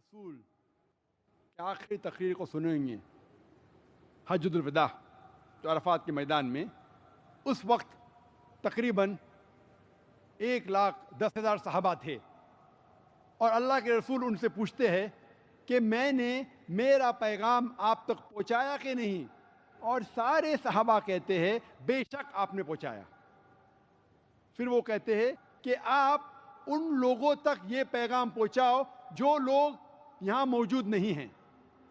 رسول کی آخری تقریر کو سنیں گے حجۃ الوداع جو عرفات کے میدان میں، اس وقت تقریباً 1,10,000 صحابہ تھے، اور اللہ کے رسول ان سے پوچھتے ہیں کہ میں نے میرا پیغام آپ تک پہنچایا کہ نہیں؟ اور سارے صحابہ کہتے ہیں بے شک آپ نے پہنچایا۔ پھر وہ کہتے ہیں کہ آپ ان لوگوں تک یہ پیغام پہنچاؤ جو لوگ یہاں موجود نہیں ہیں،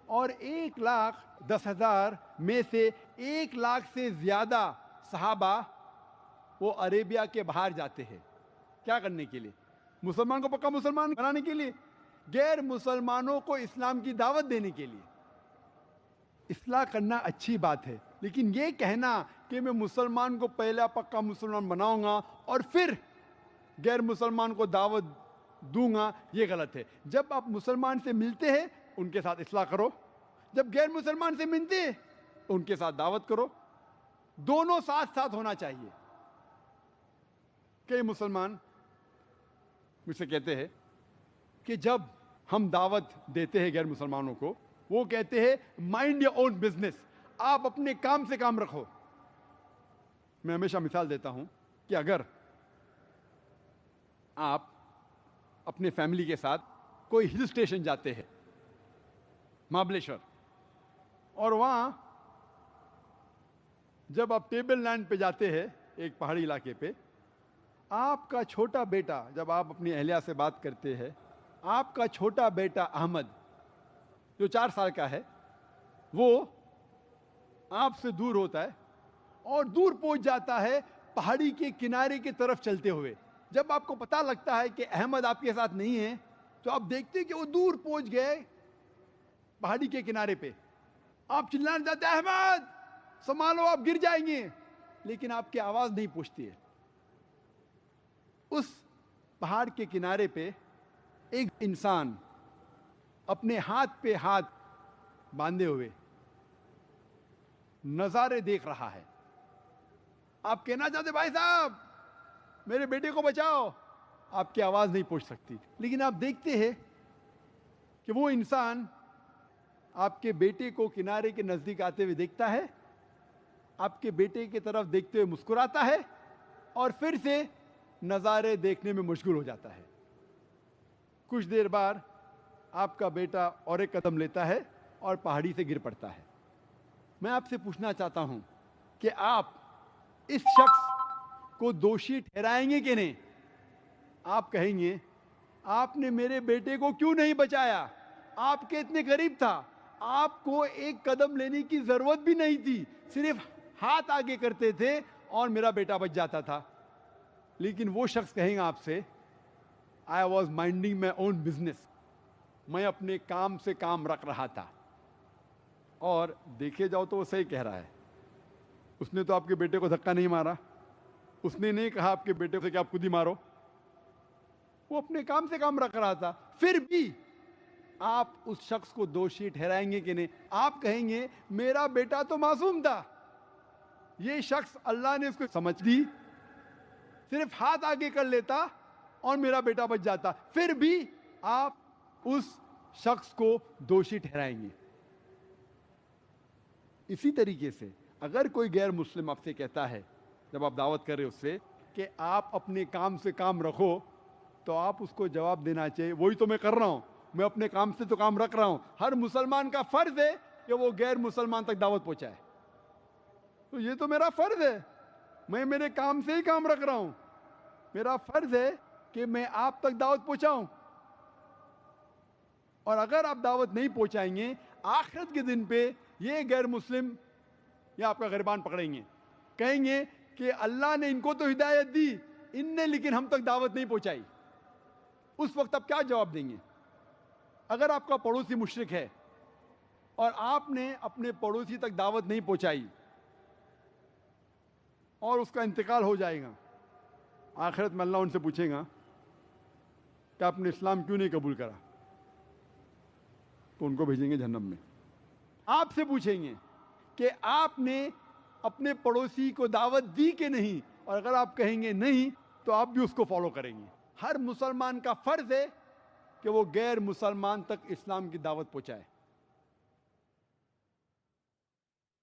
اور 1,10,000 میں سے 1,00,000 سے زیادہ صحابہ وہ عربیہ کے باہر جاتے ہیں۔ کیا کرنے کے لیے؟ مسلمان کو پکا مسلمان بنانے کے لیے، غیر مسلمانوں کو اسلام کی دعوت دینے کے لیے۔ اصلاح کرنا اچھی بات ہے، لیکن یہ کہنا کہ میں مسلمان کو پہلا پکا مسلمان بناؤں گا اور پھر غیر مسلمان کو دعوت دوں گا، یہ غلط ہے۔ جب آپ مسلمان سے ملتے ہیں ان کے ساتھ اصلاح کرو، جب غیر مسلمان سے ملتے ہیں ان کے ساتھ دعوت کرو، دونوں ساتھ ساتھ ہونا چاہیے۔ کئی مسلمان مجھ سے کہتے ہیں کہ جب ہم دعوت دیتے ہیں غیر مسلمانوں کو، وہ کہتے ہیں مائنڈ یور اون بزنس، آپ اپنے کام سے کام رکھو۔ میں ہمیشہ مثال دیتا ہوں کہ اگر آپ اپنے فیملی کے ساتھ کوئی ہل اسٹیشن جاتے ہیں، مہابلیشور، اور وہاں جب آپ ٹیبل لینڈ پہ جاتے ہیں ایک پہاڑی علاقے پہ، آپ کا چھوٹا بیٹا، جب آپ اپنی اہلیہ سے بات کرتے ہیں، آپ کا چھوٹا بیٹا احمد جو 4 سال کا ہے، وہ آپ سے دور ہوتا ہے اور دور پہنچ جاتا ہے پہاڑی کے کنارے کی طرف چلتے ہوئے۔ جب آپ کو پتہ لگتا ہے کہ احمد آپ کے ساتھ نہیں ہے، تو آپ دیکھتے کہ وہ دور پہنچ گئے پہاڑی کے کنارے پہ۔ آپ چلانے جاتے ہیں احمد سنبھالو آپ گر جائیں گے، لیکن آپ کی آواز نہیں پہنچتی ہے۔ اس پہاڑ کے کنارے پہ ایک انسان اپنے ہاتھ پہ ہاتھ باندھے ہوئے نظارے دیکھ رہا ہے۔ آپ کہنا چاہتے بھائی صاحب میرے بیٹے کو بچاؤ، آپ کی آواز نہیں پہنچ سکتی، لیکن آپ دیکھتے ہیں کہ وہ انسان آپ کے بیٹے کو کنارے کے نزدیک آتے ہوئے دیکھتا ہے، آپ کے بیٹے کی طرف دیکھتے ہوئے مسکراتا ہے، اور پھر سے نظارے دیکھنے میں مشغول ہو جاتا ہے۔ کچھ دیر بعد آپ کا بیٹا اور ایک قدم لیتا ہے اور پہاڑی سے گر پڑتا ہے۔ میں آپ سے پوچھنا چاہتا ہوں کہ آپ اس شخص کو دوشی ٹھہرائیں گے کہ نہیں؟ آپ کہیں گے آپ نے میرے بیٹے کو کیوں نہیں بچایا؟ آپ کے اتنے قریب تھا، آپ کو ایک قدم لینے کی ضرورت بھی نہیں تھی، صرف ہاتھ آگے کرتے تھے اور میرا بیٹا بچ جاتا تھا۔ لیکن وہ شخص کہیں گا آپ سے I was minding my own business، میں اپنے کام سے کام رکھ رہا تھا۔ اور دیکھے جاؤ تو وہ صحیح کہہ رہا ہے۔ اس نے تو آپ کے بیٹے کو دھکا نہیں مارا، اس نے نہیں کہا آپ کے بیٹے سے کہ آپ خود ہی مارو، وہ اپنے کام سے کام رکھ رہا تھا۔ پھر بھی آپ اس شخص کو دوشی ٹھہرائیں گے کہ نہیں؟ آپ کہیں گے میرا بیٹا تو معصوم تھا، یہ شخص اللہ نے اس کو سمجھ دی، صرف ہاتھ آگے کر لیتا اور میرا بیٹا بچ جاتا۔ پھر بھی آپ اس شخص کو دوشی ٹھہرائیں گے۔ اسی طریقے سے اگر کوئی غیر مسلم آپ سے کہتا ہے جب آپ دعوت کر رہے اس سے کہ آپ اپنے کام سے کام رکھو، تو آپ اس کو جواب دینا چاہیے وہی تو میں کر رہا ہوں، میں اپنے کام سے تو کام رکھ رہا ہوں۔ ہر مسلمان کا فرض ہے کہ وہ غیر مسلمان تک دعوت پہنچائے، تو یہ تو میرا فرض ہے، میں میرے کام سے ہی کام رکھ رہا ہوں، میرا فرض ہے کہ میں آپ تک دعوت پہنچاؤں۔ اور اگر آپ دعوت نہیں پہنچائیں گے، آخرت کے دن پہ یہ غیر مسلم یا آپ کا غریبان پکڑیں گے، کہیں گے کہ اللہ نے ان کو تو ہدایت دی، ان نے لیکن ہم تک دعوت نہیں پہنچائی۔ اس وقت آپ کیا جواب دیں گے؟ اگر آپ کا پڑوسی مشرک ہے اور آپ نے اپنے پڑوسی تک دعوت نہیں پہنچائی اور اس کا انتقال ہو جائے گا، آخرت میں اللہ ان سے پوچھے گا کہ آپ نے اسلام کیوں نہیں قبول کرا، تو ان کو بھیجیں گے جہنم میں۔ آپ سے پوچھیں گے کہ آپ نے اپنے پڑوسی کو دعوت دی کہ نہیں، اور اگر آپ کہیں گے نہیں تو آپ بھی اس کو فالو کریں گے۔ ہر مسلمان کا فرض ہے کہ کہ وہ غیر مسلمان تک اسلام کی دعوت پہنچائے.